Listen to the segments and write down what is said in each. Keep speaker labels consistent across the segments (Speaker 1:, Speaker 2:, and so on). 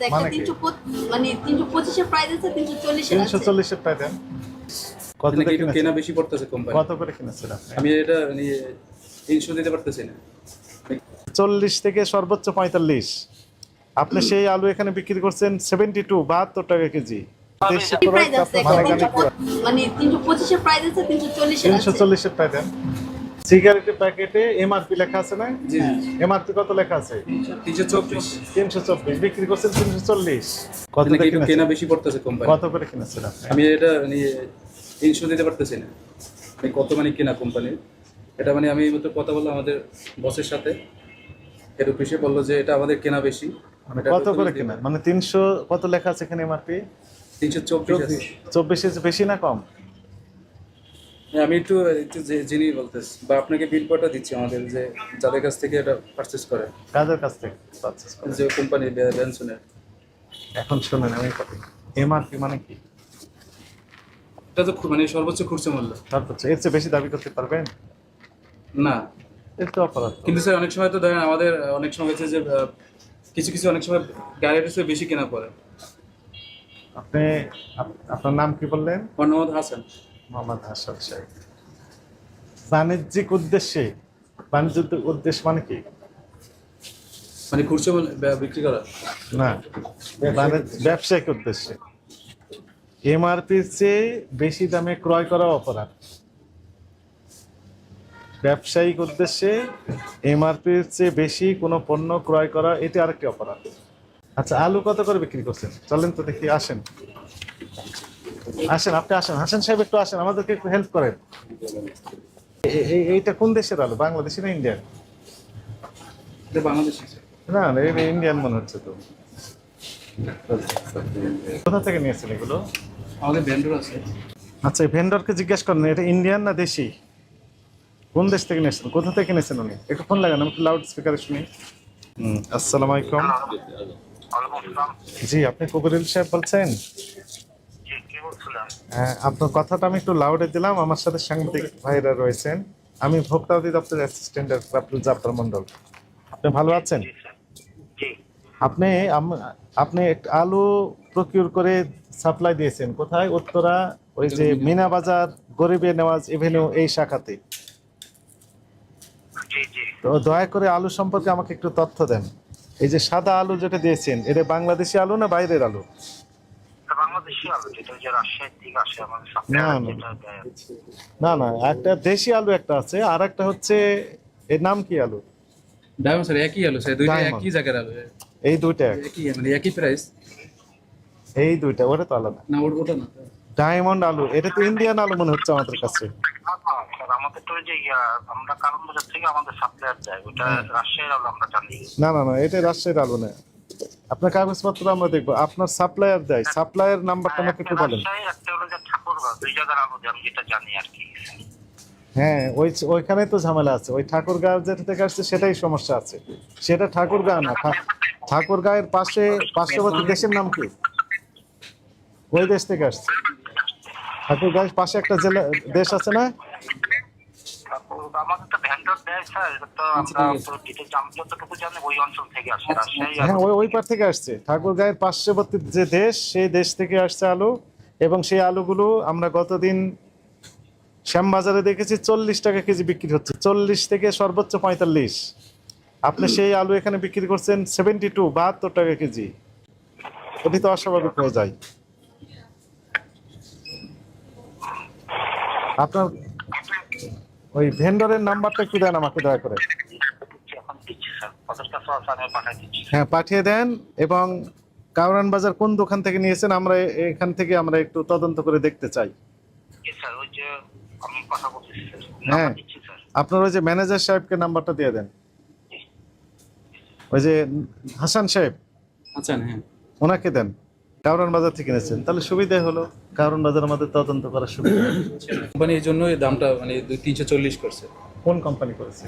Speaker 1: মানে কি
Speaker 2: 325 এর প্রাইস আছে, 340 এর আছে।
Speaker 1: 340 এর প্রায় দেন। কত
Speaker 3: নাকি
Speaker 1: দিয়ে
Speaker 3: একটু
Speaker 1: কিনেছেন?
Speaker 3: কেনা বেশি পড়তেছে কোম্পানি।
Speaker 1: কত করে কিনেছেন আপনি?
Speaker 3: আমি এটা মানে 300 দিতে পারতেছি না।
Speaker 1: 40 থেকে সর্বোচ্চ 45। আপনি সেই আলু এখানে বিক্রি করছেন 72 72 টাকা কেজি। দেশি
Speaker 2: কি
Speaker 1: প্রোডাক্ট
Speaker 2: প্রাইস আছে?
Speaker 1: আপনার মানে গানি পুরা
Speaker 2: 325 এর প্রাইস আছে, 340 এর আছে।
Speaker 1: 340 এর প্রায় দেন। সিগারেটের প্যাকেটে এমআরপি লেখা আছে না?
Speaker 3: জি
Speaker 1: এমআরপি কত লেখা আছে?
Speaker 3: 324।
Speaker 1: 324, বিক্রি করছেন 340। কত
Speaker 3: নাকি
Speaker 1: দিয়ে
Speaker 3: একটু কেনা
Speaker 1: কিনেছেন?
Speaker 3: বেশি পড়তেছে কোম্পানি।
Speaker 1: কত করে কিনেছেন আপনি?
Speaker 3: আমি এটা মানে 300 দিতে পারতেছি না। মানে কত মানে কেনা কোম্পানি এটা, মানে আমি মতো কথা বললাম আমাদের বসের সাথে, এর অফিসে বললো যে এটা আমাদের কেনা বেশি।
Speaker 1: মানে কত করে কেনা? মানে 300 কত লেখা আছে এখানে এমআরপি?
Speaker 3: 324 আছে।
Speaker 1: 24 এর বেশি না কম?
Speaker 3: হ্যাঁ, আমি একটু একটু জেনে বলতেছি বা আপনাকে বিল কটা দিচ্ছি আমাদের যে যাদের কাছ থেকে এটা পারচেস করে,
Speaker 1: কাদের কাছ থেকে পারচেজ করেন?
Speaker 3: যে কোম্পানি বেনসনের।
Speaker 1: এখন শুনেন আমি কথা। এমআরপি মানে কি?
Speaker 3: এটা তো মানে সর্বোচ্চ খুচরা মূল্য।
Speaker 1: সর্বোচ্চ এর চেয়ে বেশি দাবি করতে পারবেন?
Speaker 3: না,
Speaker 1: এর তো অপরাধ।
Speaker 3: কিন্তু স্যার অনেক সময় তো ধরেন আমাদের অনেক সময় হচ্ছে যে কিছু কিছু অনেক সময় গাড়ির চেয়ে বেশি কেনা পড়ে।
Speaker 1: আপনি আপনার নাম কি বললেন?
Speaker 3: মোহাম্মদ হাসান।
Speaker 1: মোহাম্মদ হাসান সাহেব। বাণিজ্যিক উদ্দেশ্যে, বাণিজ্যিক উদ্দেশ্য মানে কি?
Speaker 3: মানে খুচরা মূল্য বিক্রি করা।
Speaker 1: না, ব্যবসায়িক উদ্দেশ্যে এমআরপির চেয়ে বেশি দামে ক্রয় করা অপরাধ। ব্যবসায়িক উদ্দেশ্যে এমআরপির চেয়ে বেশি কোনো পণ্য ক্রয় করা, এটি আরেকটি অপরাধ। আচ্ছা, আলু কত করে বিক্রি করছেন? চলেন তো দেখি, আসেন আসেন, আপনি আসেন, হাসান সাহেব একটু আসেন, আমাদেরকে একটু হেল্প করেন। এইটা কোন দেশের আলু? বাংলাদেশি না ইন্ডিয়ান?
Speaker 3: এটা বাংলাদেশি স্যার।
Speaker 1: না না, এটা ইন্ডিয়ান মনে হচ্ছে তো। কোথা থেকে নিয়েছেন এগুলো?
Speaker 3: আমাদের ভেন্ডর আছে।
Speaker 1: আচ্ছা, এই ভেন্ডরকে জিজ্ঞেস করেন এটা ইন্ডিয়ান না দেশি? কোন দেশ থেকে নিয়েছেন? কোথা থেকে নিয়েছেন উনি? একটু ফোন লাগান, আমি একটু লাউড স্পিকারে শুনি। আসসালামু আলাইকুম। জি, আপনি কবিরুল সাহেব বলছেন? হ্যাঁ, আপনার কথাটা আমি একটু লাউডে দিলাম। আমার সাথে সাংবাদিক ভাইরা রয়েছেন। আমি ভোক্তা অধিদপ্তরের অ্যাসিস্ট্যান্ট আব্দুল জাফর মন্ডল। আপনি ভালো আছেন? আপনি আপনি একটা আলু প্রকিউর করে সাপ্লাই দিয়েছেন কোথায়? উত্তরা, ওই যে মিনা বাজার, গরিবে নেওয়াজ এভিনিউ, এই শাখাতে। তো দয়া করে আলু সম্পর্কে আমাকে একটু তথ্য দেন। এই যে সাদা আলু যেটা দিয়েছেন, এটা বাংলাদেশি আলু না বাইরের আলু? না না না, একটা দেশি আলু একটা আছে, আর একটা হচ্ছে, এর নাম কি আলু?
Speaker 3: ডায়মন্ড স্যার একই আলু স্যার, দুইটা
Speaker 1: Diamond।
Speaker 3: একই জায়গার আলু।
Speaker 1: এই দুইটা
Speaker 3: একই মানে একই প্রাইস।
Speaker 1: এই দুইটা, ওটা তো আলাদা।
Speaker 3: না ওটা না।
Speaker 1: ডায়মন্ড আলু, এটা তো ইন্ডিয়ান আলু মনে হচ্ছে আমাদের কাছে।
Speaker 4: আমাদের তো ওই যে আমরা কারণ বাজার থেকে আমাদের সাপ্লায়ার দেয়, ওটা রাজশাহীর আলু আমরা জানি।
Speaker 1: না না না, এটা রাজশাহীর আলু না। আপনার কাগজপত্র আমরা দেখবো, আপনার সাপ্লায়ার দেয়, সাপ্লায়ার নাম্বারটা আমাকে একটু বলেন।
Speaker 4: রাজশাহী একটা হলো যে ঠাকুরগাঁও, দুই জায়গার আলু আমি যেটা জানি আর কি।
Speaker 1: হ্যাঁ, ওইখানে তো ঝামেলা আছে। ওই ঠাকুরগাঁও যেটা থেকে আসছে সেটাই সমস্যা আছে। সেটা ঠাকুরগাঁও না, ঠাকুরগাঁয়ের পার্শ্ববর্তী দেশের নাম কি? ওই দেশ থেকে আসছে। ঠাকুরগাঁয়ের পাশে একটা জেলা দেশ আছে না?
Speaker 4: আমাদের তো ভেন্ডর দেয় স্যার, এটা তো আমরা তো ডিটেইলস আমি যতটুকু জানি ওই অঞ্চল থেকে আসে রাজশাহী।
Speaker 1: হ্যাঁ, ওই পার থেকে আসছে। ঠাকুরগাঁয়ের পার্শ্ববর্তী যে দেশ, সেই দেশ থেকে আসছে আলু। এবং সেই আলুগুলো আমরা গতদিন শ্যামবাজারে দেখেছি 40 টাকা কেজি বিক্রি হচ্ছে, 40 থেকে সর্বোচ্চ 45। আপনি সেই আলু এখানে বিক্রি করছেন 72 72 টাকা কেজি। এটি তো অস্বাভাবিক হয়ে যায়। আপনার ওই ভেন্ডরের নাম্বারটা একটু দেন আমাকে দয়া করে।
Speaker 4: এখন দিচ্ছি স্যার, ওদের কাছে আছে, আমি পাঠিয়ে দিচ্ছি।
Speaker 1: হ্যাঁ, পাঠিয়ে দেন। এবং কাউরান বাজার কোন দোকান থেকে নিয়েছেন, আমরা এখান থেকে আমরা একটু তদন্ত করে দেখতে চাই।
Speaker 4: জি স্যার, ওই যে আমি কথা বলছি স্যার,
Speaker 1: হ্যাঁ,
Speaker 4: নাম্বার দিচ্ছি স্যার।
Speaker 1: আপনার ওই যে ম্যানেজার সাহেবকে নাম্বারটা দিয়ে দেন, ওই যে হাসান সাহেব,
Speaker 3: আচ্ছা হ্যাঁ
Speaker 1: ওনাকে দেন। কাউরান বাজার থেকে নিয়েছেন, তাহলে সুবিধা হলো। কাউরান বাজার আমাদের তদন্ত করার সুবিধা।
Speaker 3: কোম্পানি এই জন্য এই দামটা মানে 340 করছে।
Speaker 1: কোন কোম্পানি করেছে?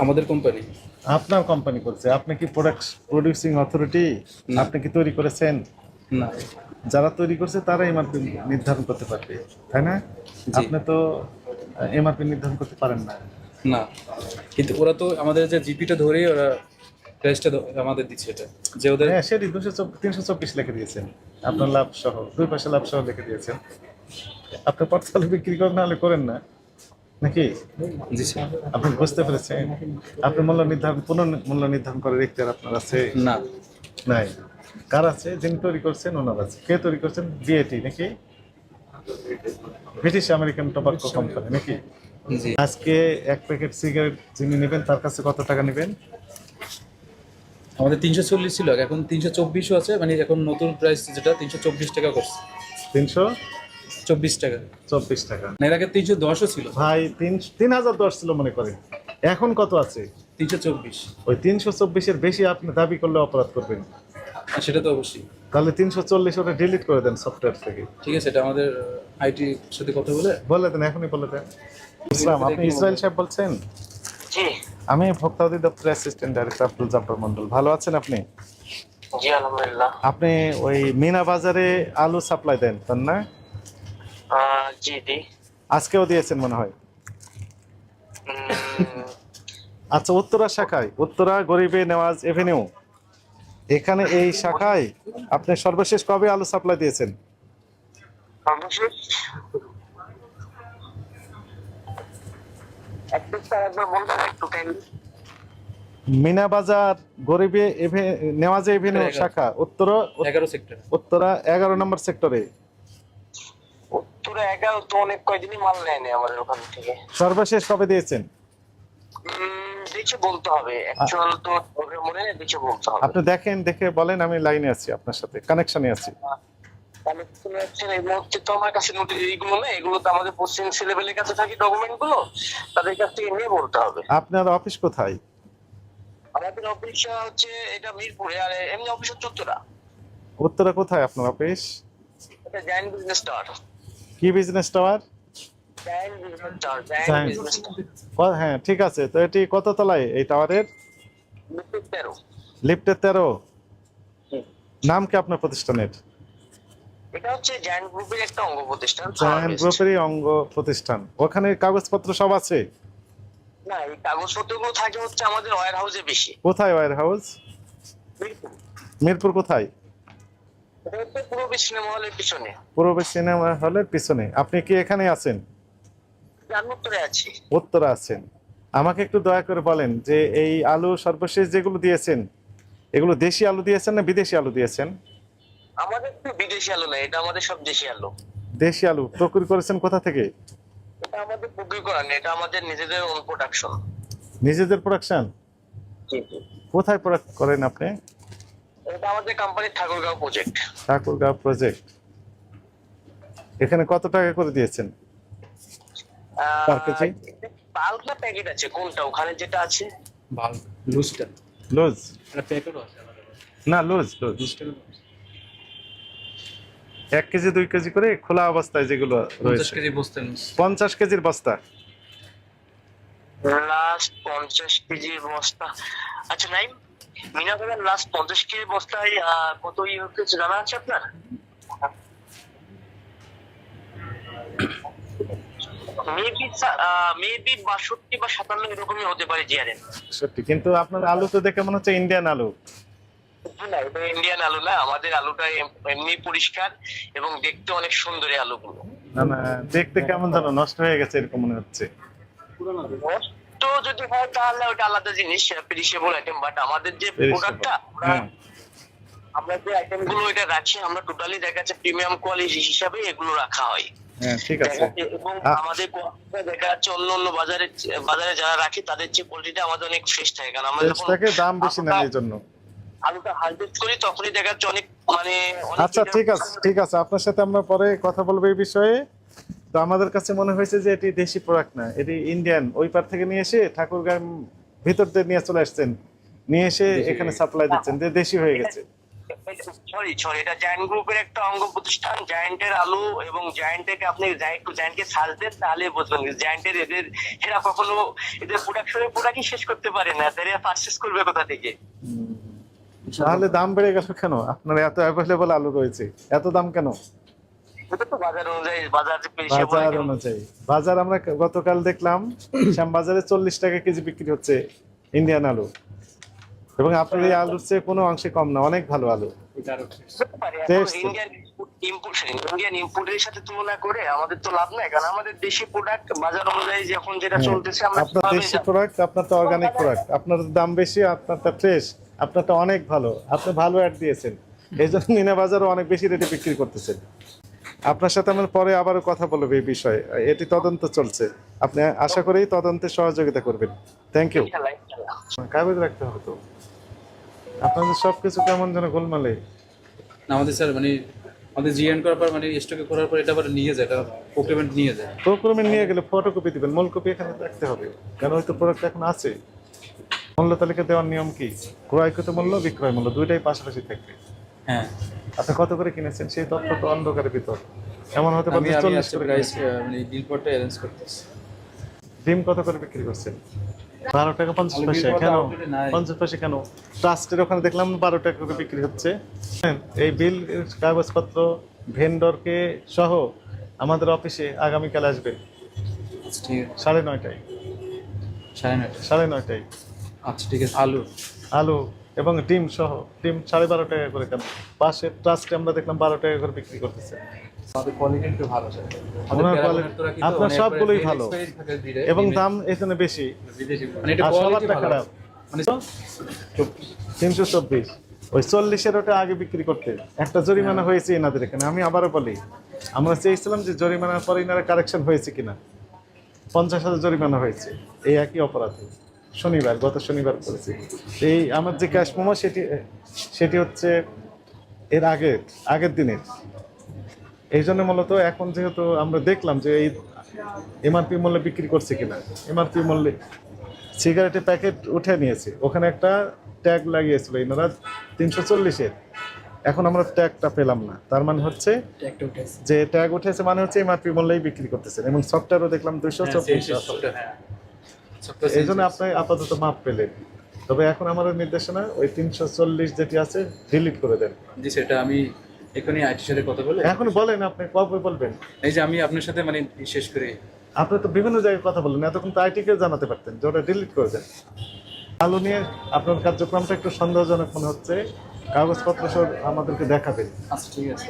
Speaker 3: আমাদের কোম্পানি।
Speaker 1: আপনার কোম্পানি করেছে? আপনি কি প্রোডিউসিং অথরিটি?
Speaker 3: না।
Speaker 1: আপনি কি তৈরি করেছেন?
Speaker 3: না,
Speaker 1: যারা তৈরি করছে তারা এমআরপি নির্ধারণ করতে পারবে, তাই না?
Speaker 3: জি।
Speaker 1: আপনি তো এমআরপি নির্ধারণ করতে পারেন না।
Speaker 3: না, কিন্তু ওরা তো আমাদের যে জিপিটা ধরেই ওরা প্রাইসটা আমাদের দিচ্ছে এটা, যে ওদের
Speaker 1: হ্যাঁ সেটি 324 লিখে দিয়েছেন, আপনার লাভ সহ, দুই পয়সা লাভ সহ লিখে দিয়েছেন। আপনি পর্তালে বিক্রি করেন না হলে করেন না নাকি?
Speaker 3: জি স্যার।
Speaker 1: আপনি বুঝতে পেরেছেন? আপনি মূল্য নির্ধারণ, মূল্য নির্ধারণ করে এখতিয়ার আপনার আছে?
Speaker 3: না,
Speaker 1: নাই। কার আছে? যিনি তৈরি করছেন ওনার আছে। কে তৈরি করছেন? বিএটি নাকি? ব্রিটিশ আমেরিকান টোবাকো কোম্পানি নাকি?
Speaker 3: জি
Speaker 1: আজকে এক প্যাকেট সিগারেট যিনি নেবেন তার কাছে কত টাকা নেবেন?
Speaker 3: আমাদের 340 ছিল, এখন 324ও আছে, মানে এখন নতুন প্রাইস যেটা 324 টাকা করছে।
Speaker 1: 324
Speaker 3: টাকা,
Speaker 1: টাকা।
Speaker 3: না এর আগে 310ও ছিল।
Speaker 1: ভাই 3010 ছিল মনে করেন, এখন কত আছে?
Speaker 3: 324।
Speaker 1: ওই 324-এর বেশি আপনি দাবি করলে অপরাধ করবেন।
Speaker 3: সেটা তো অবশ্যই।
Speaker 1: তাহলে 340 ওটা ডিলিট করে দেন সফটওয়্যার থেকে।
Speaker 3: ঠিক আছে, এটা আমাদের আইটি সাথে কথা বলে
Speaker 1: বলে দেন, এখনই বলে দেন। ইসলাম, আপনি ইসরায়েল সাহেব বলছেন?
Speaker 5: জি
Speaker 1: আমি ভোক্তা অধিদপ্তরের অ্যাসিস্ট্যান্ট ডাইরেক্টর আব্দুল জব্বার মন্ডল। ভালো আছেন আপনি?
Speaker 5: জি আলহামদুলিল্লাহ।
Speaker 1: আপনি ওই মিনা বাজারে আলু সাপ্লাই দেন তার না?
Speaker 5: জি জি।
Speaker 1: আজকেও দিয়েছেন মনে হয়। আচ্ছা, উত্তরা শাখায়, উত্তরা গরিবে নেওয়াজ এভিনিউ, এখানে এই শাখায় আপনি সর্বশেষ কবে আলু সাপ্লাই দিয়েছেন?
Speaker 5: সর্বশেষ একবার বলবেন একটু কাইন্ডলি?
Speaker 1: মিনা বাজার গরিবে নেওয়াজ এভিনিউ শাখা, উত্তরা
Speaker 3: 11 সেক্টর।
Speaker 1: উত্তরা 11 নম্বর সেক্টরে
Speaker 5: উত্তরে 11 তো অনেক কয়দিনই মাল নেয়নি আমাদের ওখান থেকে।
Speaker 1: সর্বশেষ কবে দিয়েছেন?
Speaker 5: দেখে বলতে হবে, অ্যাকচুয়াল তো মনে নেই, দেখে বলতে হবে।
Speaker 1: আপনি দেখেন, দেখে বলেন, আমি লাইনে আছি, আপনার সাথে কানেকশনে আছি।
Speaker 5: তাহলে শুনে যাচ্ছেন এই মুহূর্তে তো আমার কাছে নোটিশ এইগুলো নেই, এগুলো তো আমাদের পশ্চিম লেভেলের কাছে থাকে ডকুমেন্ট গুলো, তাদের কাছ থেকে নিয়ে বলতে হবে।
Speaker 1: আপনার অফিস কোথায়?
Speaker 5: আমাদের অফিস হচ্ছে এটা মিরপুরে, আর এমনি অফিস হচ্ছে উত্তরা।
Speaker 1: উত্তরা কোথায় আপনার অফিস?
Speaker 5: এটা জায়ান্ট বিজনেস টাওয়ার।
Speaker 1: কি business tower?
Speaker 5: Giant business tower, giant
Speaker 1: Giant।
Speaker 5: Business tower.
Speaker 1: হ্যাঁ ঠিক আছে, তো এটি কত তলায় এই টাওয়ারের?
Speaker 5: 13।
Speaker 1: লিফটে 13। নাম কি আপনার প্রতিষ্ঠানের?
Speaker 5: এটা হচ্ছে জায়ান্ট গ্রুপের একটা অঙ্গ প্রতিষ্ঠান।
Speaker 1: জায়ান্ট গ্রুপেরই অঙ্গ প্রতিষ্ঠান। ওখানে কাগজপত্র সব আছে?
Speaker 5: না, এই কাগজপত্রগুলো থাকে হচ্ছে আমাদের ওয়্যার হাউসে বেশি।
Speaker 1: কোথায় ওয়্যার হাউস?
Speaker 5: মিরপুর।
Speaker 1: মিরপুর কোথায়?
Speaker 5: এটা হচ্ছে পূর্ব সিনেমা হলের পিছনে।
Speaker 1: পূর্ব সিনেমা হলের পিছনে। আপনি কি এখানে আছেন?
Speaker 5: আমি উত্তরে আছি।
Speaker 1: উত্তরা আছেন। আমাকে একটু দয়া করে বলেন যে এই আলু সর্বশেষ যেগুলো দিয়েছেন, এগুলো দেশি আলু দিয়েছেন না বিদেশি আলু দিয়েছেন?
Speaker 5: আমাদের তো বিদেশি আলু না, এটা আমাদের সব দেশি আলু।
Speaker 1: দেশি আলু প্রক্রিয়া করেছেন কোথা থেকে?
Speaker 5: এটা আমাদের প্রক্রিয়া করা না, এটা আমাদের নিজেদের ওন প্রোডাকশন।
Speaker 1: নিজেদের প্রোডাকশন? কোথায় প্রোডাক্ট করেন আপনি?
Speaker 5: এটা আমাদের কোম্পানির ঠাকুরগাঁও প্রজেক্ট।
Speaker 1: ঠাকুরগাঁও প্রজেক্ট। এখানে কত টাকা করে দিয়েছেন পার কেজি?
Speaker 5: বাল্ক না প্যাকেট আছে কোনটা ওখানে যেটা আছে?
Speaker 3: বাল্ক লুজটা,
Speaker 1: লুজ
Speaker 3: এটা প্যাকেটও আছে আমাদের।
Speaker 1: না, লুজ লুজ।
Speaker 3: লুজটা
Speaker 1: 1 কেজি 2 কেজি করে খোলা অবস্থায় যেগুলো
Speaker 3: 50
Speaker 1: রয়েছে।
Speaker 3: কেজি বস্তা।
Speaker 1: 50 কেজির বস্তা।
Speaker 5: লাস্ট 50 কেজির বস্তা। আচ্ছা নাইম, মিনা বাজার লাস্ট 50 কেজির বস্তায় কত হচ্ছে জানা আছে আপনার? মেবি 62 বা 57 এরকমই হতে পারে জিআরএন।
Speaker 1: সত্যি, কিন্তু আপনার আলু তো দেখে মনে হচ্ছে ইন্ডিয়ান আলু।
Speaker 5: না, এটা ইন্ডিয়ান আলু না, আমাদের আলুটা এমনি পরিষ্কার এবং দেখতে অনেক সুন্দর এই আলুগুলো।
Speaker 1: না না, দেখতে কেমন যেন নষ্ট হয়ে গেছে এরকম মনে হচ্ছে।
Speaker 5: তো যদি হয় তাহলে ওটা আলাদা জিনিস, পেরিশেবল আইটেম, বাট আমাদের যে প্রোডাক্টটা
Speaker 1: হ্যাঁ,
Speaker 5: আমরা যে আইটেম গুলো এটা রাখি, আমরা টোটালি দেখা যাচ্ছে প্রিমিয়াম কোয়ালিটি হিসাবে এগুলো রাখা হয়।
Speaker 1: হ্যাঁ ঠিক আছে।
Speaker 5: এবং আমাদের কোয়ালিটিটা দেখা যাচ্ছে অন্য অন্য বাজারে যারা রাখি তাদের যে কোয়ালিটিটা আমাদের অনেক ফ্রেশ থাকে, কারণ আমরা যখন
Speaker 1: টেস্টটাকে দাম বেশি নেন এই জন্য।
Speaker 5: আলুটা হারভেস্ট করি তখনই দেখা যাচ্ছে অনেক অনেক
Speaker 1: আচ্ছা ঠিক আছে, ঠিক আছে, আপনার সাথে আমরা পরে কথা বলবো এই বিষয়ে। তো আমাদের কাছে মনে হয়েছে যে এটি দেশি প্রোডাক্ট না, এটি ইন্ডিয়ান। ওই পার থেকে নিয়ে এসে ঠাকুরগাঁও ভিতর দিয়ে নিয়ে চলে আসছেন, নিয়ে এসে এখানে সাপ্লাই দিচ্ছেন, যে দেশি হয়ে গেছে।
Speaker 5: সরি, এটা জায়ান্ট গ্রুপের একটা অঙ্গ প্রতিষ্ঠান। জায়ান্টের আলু এবং জায়ান্টকে আপনি একটু জায়ান্টকে সার্চ দেন তাহলে বুঝবেন জায়ান্টের এরা কখনো এদের প্রোডাকশনের প্রোডাক্টই শেষ করতে পারে না, এরা পারচেজ করবে কোথা থেকে?
Speaker 1: তাহলে দাম বেড়ে গেল কেন? আপনার এত অ্যাভেলেবল আলু রয়েছে, এত দাম কেন?
Speaker 5: এটা তো বাজার অনুযায়ী,
Speaker 1: বাজার অনুযায়ী। বাজার আমরা গতকাল দেখলাম শ্যামবাজারে 40 টাকা কেজি বিক্রি হচ্ছে ইন্ডিয়ান আলু। এবং আপনার এই আলুর চেয়ে কোনো অংশে কম না, অনেক ভালো আলু। Taste.
Speaker 5: ইন্ডিয়ান ইম্পোর্টের সাথে তুলনা করে আমাদের তো লাভ নাই, কারণ আমাদের দেশি প্রোডাক্ট বাজার অনুযায়ী যখন যেটা
Speaker 1: হ্যাঁ,
Speaker 5: চলতেছে আমরা
Speaker 1: আপনার
Speaker 5: সেভাবেই
Speaker 1: দেশি
Speaker 5: যাবো।
Speaker 1: প্রোডাক্ট, আপনার তো অর্গানিক প্রোডাক্ট, আপনার দাম বেশি, আপনারটা ফ্রেশ, আপনারটা অনেক ভালো, আপনি ভালো অ্যাড দিয়েছেন, এই জন্য মিনা বাজারও অনেক বেশি রেটে বিক্রি করতেছেন। আপনার সাথে আমরা পরে আবারও কথা বলবো এই বিষয়ে, এটি তদন্ত চলছে, আপনি আশা করি তদন্তে সহযোগিতা করবেন। Thank you.
Speaker 5: ইনশাআল্লাহ, ইনশাআল্লাহ।
Speaker 1: কাগজ রাখতে হবে তো, আপনাদের সবকিছু কেমন যেন গোলমালে।
Speaker 3: না আমাদের স্যার মানে আমাদের জিএন করার পর মানে স্টকে করার পর এটা আবার নিয়ে যায়, এটা প্রোক্লেমেন্ট নিয়ে যায়।
Speaker 1: প্রোগ্রামে নিয়ে গেলে ফটোকপি দিবেন, মূল কপি এখানে রাখতে হবে, কেন হয়তো প্রোডাক্ট এখন আছে। মূল্য তালিকা দেওয়ার নিয়ম কি? ক্রয়কৃত মূল্য, বিক্রয় মূল্য দুইটাই পাশাপাশি থাকবে।
Speaker 3: হ্যাঁ
Speaker 1: আপনি কত করে কিনেছেন সেই তথ্য তো অন্ধকারের ভিতর, এমন হতে পারে
Speaker 3: আমি
Speaker 1: 40
Speaker 3: আজকে
Speaker 1: করে
Speaker 3: প্রাইস
Speaker 1: কিনেছেন।
Speaker 3: মানে বিল পটটা অ্যারেঞ্জ করতেছি।
Speaker 1: ডিম কত করে বিক্রি করছেন? 12 টাকা 50 পয়সা।
Speaker 3: বিল
Speaker 1: কেন
Speaker 3: পটটা নাই।
Speaker 1: 50 পয়সা কেন? ট্রাস্টের ওখানে দেখলাম 12 টাকা করে বিক্রি হচ্ছে। এই বিল কাগজপত্র ভেন্ডরকে সহ আমাদের অফিসে আগামীকাল আসবে
Speaker 3: আচ্ছা ঠিক আছে,
Speaker 1: 9:30টায়।
Speaker 3: 9:30।
Speaker 1: 9:30টায়
Speaker 3: আচ্ছা ঠিক আছে। আলু
Speaker 1: আলু এবং ডিম সহ, ডিম 12.5 টাকা করে। কেন? পাশে ট্রাস্টে আমরা দেখলাম 12 টাকা করে বিক্রি করতেছে।
Speaker 3: আমাদের কোয়ালিটি একটু ভালো স্যার।
Speaker 1: ওনার quality- আপনার সবগুলোই ভালো। এবং দাম এখানে বেশি,
Speaker 3: মানে এটা
Speaker 1: আর
Speaker 3: কোয়ালিটি
Speaker 1: সবারটা
Speaker 3: ভালো
Speaker 1: খারাপ।
Speaker 3: মানে
Speaker 1: 324, ওই 40-এর ওটা আগে বিক্রি করতে একটা জরিমানা হয়েছে এনাদের এখানে। আমি আবারও বলি, আমরা চেয়েছিলাম যে জরিমানার পরে এনারা কারেকশন হয়েছে কিনা। 50,000 জরিমানা হয়েছে এই একই অপরাধে, শনিবার, গত শনিবার করেছি। এই আমার যে ক্যাশ মোমো সেটি হচ্ছে এর আগের দিনের। এই জন্য মূলত এখন যেহেতু আমরা দেখলাম যে এই এমআরপি মূল্যে বিক্রি করছে কিনা, এমআরপি মূল্যে সিগারেটের প্যাকেট উঠে নিয়েছে, ওখানে একটা ট্যাগ লাগিয়েছিল এনারা 340-এর। এখন আমরা ট্যাগটা পেলাম না, তার মানে হচ্ছে যে ট্যাগ উঠেছে মানে হচ্ছে এমআরপি মূল্যেই বিক্রি করতেছেন। এবং সফটওয়্যারও দেখলাম 224। এই জন্য আপনি আপাতত মাপ পেলেন, তবে এখন আমাদের নির্দেশনা ওই 340 যেটি আছে ডিলিট করে দেন।
Speaker 3: জি সেটা আমি এখনই আইটির সাথে কথা বলে
Speaker 1: এখন বলেন, আপনি কবে বলবেন?
Speaker 3: এই যে আমি আপনার সাথে মানে শেষ করে
Speaker 1: আপনি তো বিভিন্ন জায়গায় কথা বলেন, এতক্ষণ তো আইটিকেও জানাতে পারতেন যে ওটা ডিলিট করে দেন। আলু নিয়ে আপনার কার্যক্রমটা একটু সন্দেহজনক মনে হচ্ছে, কাগজপত্র সব আমাদেরকে দেখাবেন।
Speaker 3: আচ্ছা ঠিক আছে।